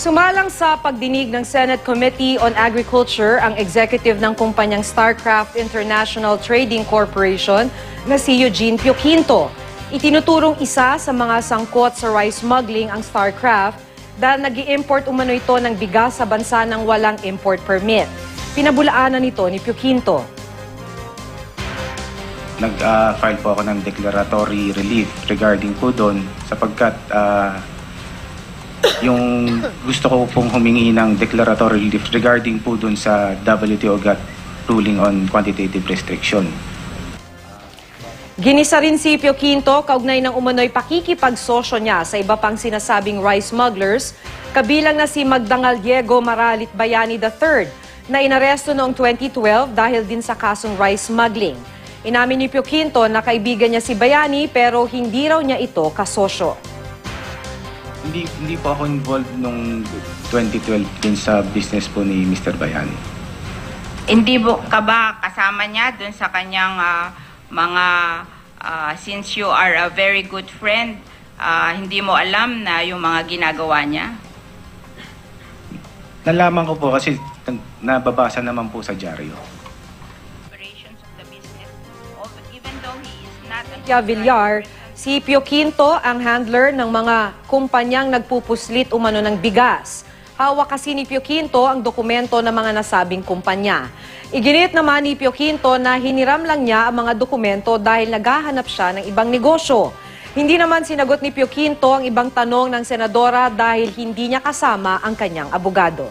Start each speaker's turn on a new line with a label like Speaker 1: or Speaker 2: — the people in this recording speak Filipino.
Speaker 1: Sumalang sa pagdinig ng Senate Committee on Agriculture ang executive ng kumpanyang Starcraft International Trading Corporation na si Eugene Pioquinto. Itinuturong isa sa mga sangkot sa rice smuggling ang Starcraft dahil nag-i-import umano ito ng bigas sa bansa ng walang import permit. Pinabulaanan nito ni Pioquinto.
Speaker 2: Nag-file po ako ng declaratory relief regarding po doon sapagkat yung gusto ko pong humingi ng declaratory relief regarding po doon sa WTO GATT ruling on quantitative restriction.
Speaker 1: Ginisa rin si Pioquinto kaugnay ng umano'y pakikipagsosyo niya sa iba pang sinasabing rice smugglers, kabilang na si Magdangal Diego Maralit Bayani III na inaresto noong 2012 dahil din sa kasong rice smuggling. Inamin ni Pioquinto na kaibigan niya si Bayani pero hindi raw niya ito kasosyo.
Speaker 2: Hindi po ako involved nung 2012 din sa business po ni Mr. Bayani.
Speaker 3: Hindi ka ba kasama niya dun sa kanyang since you are a very good friend, hindi mo alam na yung mga ginagawa niya?
Speaker 2: Nalaman ko po kasi nababasa naman po sa dyaryo.
Speaker 3: Operations of the business, even though he is not
Speaker 1: Villar, si Pioquinto ang handler ng mga kumpanyang nagpupuslit umano ng bigas. Hawak kasi ni Pioquinto ang dokumento ng mga nasabing kumpanya. Iginit naman ni Pioquinto na hiniram lang niya ang mga dokumento dahil naghahanap siya ng ibang negosyo. Hindi naman sinagot ni Pioquinto ang ibang tanong ng senadora dahil hindi niya kasama ang kanyang abogado.